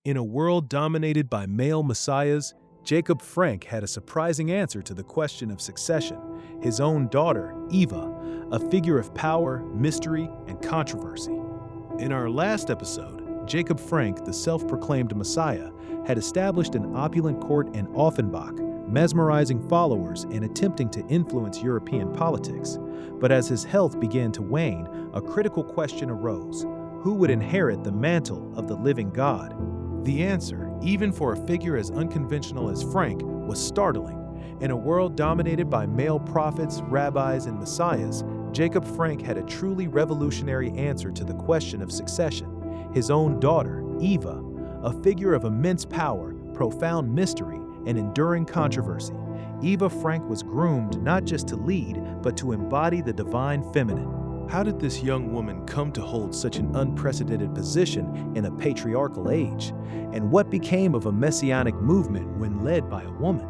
In a world dominated by male messiahs, Jacob Frank had a surprising answer to the question of succession: his own daughter, Eva, a figure of power, mystery, and controversy. In our last episode, Jacob Frank, the self-proclaimed messiah, had established an opulent court in Offenbach, mesmerizing followers and attempting to influence European politics. But as his health began to wane, a critical question arose: who would inherit the mantle of the living God? The answer, even for a figure as unconventional as Frank, was startling. In a world dominated by male prophets, rabbis, and messiahs, Jacob Frank had a truly revolutionary answer to the question of succession: his own daughter, Eva, a figure of immense power, profound mystery, and enduring controversy. Eva Frank was groomed not just to lead, but to embody the divine feminine. How did this young woman come to hold such an unprecedented position in a patriarchal age? And what became of a messianic movement when led by a woman?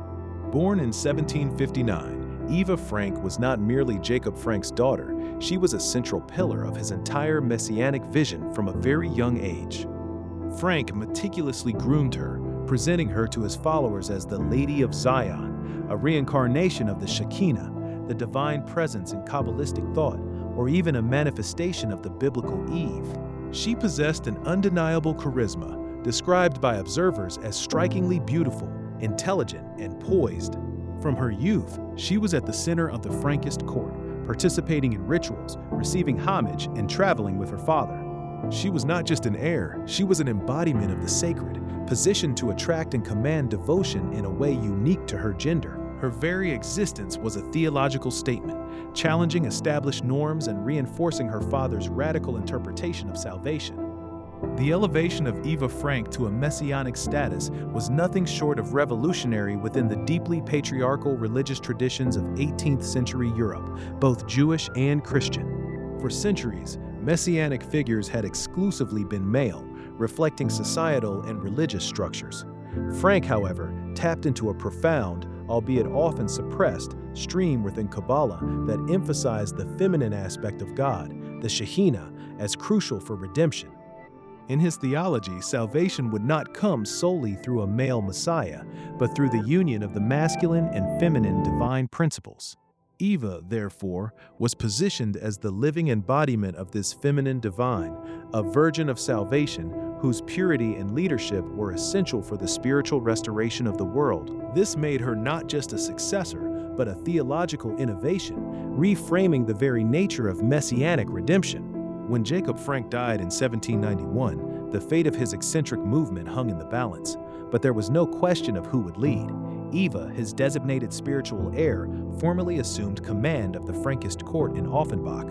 Born in 1759, Eva Frank was not merely Jacob Frank's daughter, she was a central pillar of his entire messianic vision from a very young age. Frank meticulously groomed her, presenting her to his followers as the Lady of Zion, a reincarnation of the Shekinah, the divine presence in Kabbalistic thought, or even a manifestation of the biblical Eve. She possessed an undeniable charisma, described by observers as strikingly beautiful, intelligent, and poised. From her youth, she was at the center of the Frankist court, participating in rituals, receiving homage, and traveling with her father. She was not just an heir, she was an embodiment of the sacred, positioned to attract and command devotion in a way unique to her gender. Her very existence was a theological statement, challenging established norms and reinforcing her father's radical interpretation of salvation. The elevation of Eva Frank to a messianic status was nothing short of revolutionary within the deeply patriarchal religious traditions of 18th century Europe, both Jewish and Christian. For centuries, messianic figures had exclusively been male, reflecting societal and religious structures. Frank, however, tapped into a profound, albeit often suppressed, stream within Kabbalah that emphasized the feminine aspect of God, the Shekinah, as crucial for redemption. In his theology, salvation would not come solely through a male messiah, but through the union of the masculine and feminine divine principles. Eva, therefore, was positioned as the living embodiment of this feminine divine, a virgin of salvation whose purity and leadership were essential for the spiritual restoration of the world. This made her not just a successor, but a theological innovation, reframing the very nature of messianic redemption. When Jacob Frank died in 1791, the fate of his eccentric movement hung in the balance, but there was no question of who would lead. Eva, his designated spiritual heir, formally assumed command of the Frankist court in Offenbach.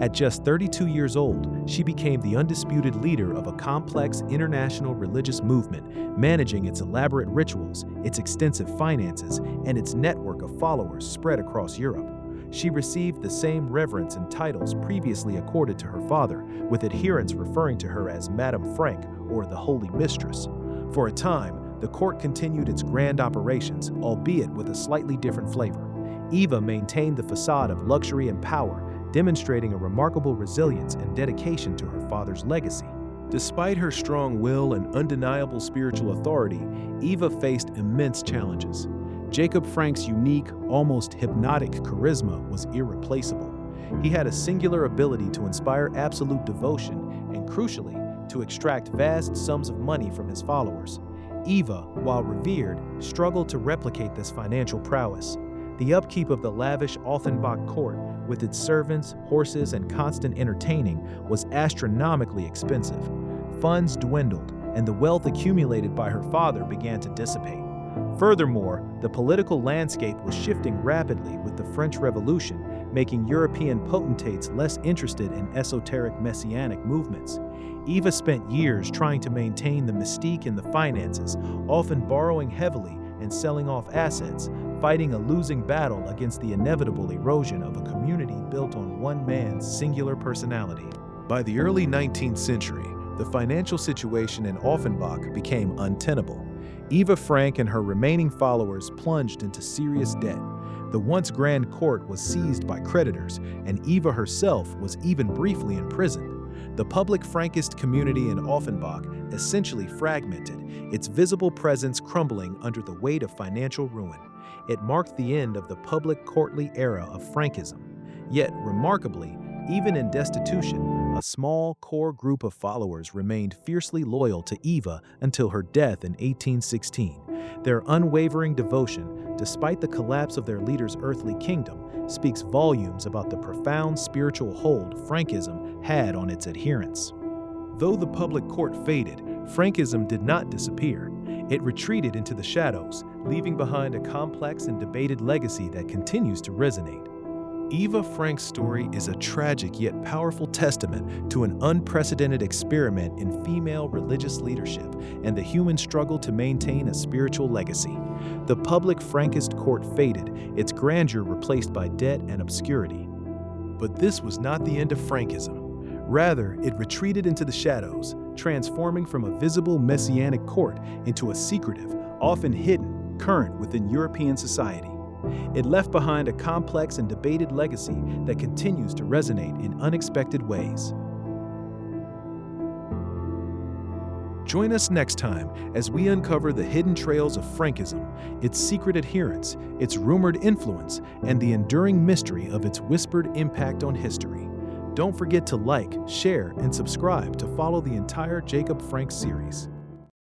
At just 32 years old, she became the undisputed leader of a complex international religious movement, managing its elaborate rituals, its extensive finances, and its network of followers spread across Europe. She received the same reverence and titles previously accorded to her father, with adherents referring to her as Madame Frank or the Holy Mistress. For a time, the court continued its grand operations, albeit with a slightly different flavor. Eva maintained the facade of luxury and power, demonstrating a remarkable resilience and dedication to her father's legacy. Despite her strong will and undeniable spiritual authority, Eva faced immense challenges. Jacob Frank's unique, almost hypnotic charisma was irreplaceable. He had a singular ability to inspire absolute devotion and, crucially, to extract vast sums of money from his followers. Eva, while revered, struggled to replicate this financial prowess. The upkeep of the lavish Offenbach court, with its servants, horses, and constant entertaining, was astronomically expensive. Funds dwindled, and the wealth accumulated by her father began to dissipate. Furthermore, the political landscape was shifting rapidly with the French Revolution, making European potentates less interested in esoteric messianic movements. Eva spent years trying to maintain the mystique in the finances, often borrowing heavily and selling off assets, fighting a losing battle against the inevitable erosion of a community built on one man's singular personality. By the early 19th century, the financial situation in Offenbach became untenable. Eva Frank and her remaining followers plunged into serious debt. The once grand court was seized by creditors, and Eva herself was even briefly imprisoned. The public Frankist community in Offenbach essentially fragmented, its visible presence crumbling under the weight of financial ruin. It marked the end of the public courtly era of Frankism. Yet, remarkably, even in destitution, a small core group of followers remained fiercely loyal to Eva until her death in 1816. Their unwavering devotion, despite the collapse of their leader's earthly kingdom, speaks volumes about the profound spiritual hold Frankism had on its adherents. Though the public court faded, Frankism did not disappear. It retreated into the shadows, leaving behind a complex and debated legacy that continues to resonate. Eva Frank's story is a tragic yet powerful testament to an unprecedented experiment in female religious leadership and the human struggle to maintain a spiritual legacy. The public Frankist court faded, its grandeur replaced by debt and obscurity. But this was not the end of Frankism. Rather, it retreated into the shadows, transforming from a visible Messianic court into a secretive, often hidden, current within European society. It left behind a complex and debated legacy that continues to resonate in unexpected ways. Join us next time as we uncover the hidden trails of Frankism, its secret adherents, its rumored influence, and the enduring mystery of its whispered impact on history. Don't forget to like, share, and subscribe to follow the entire Jacob Frank series.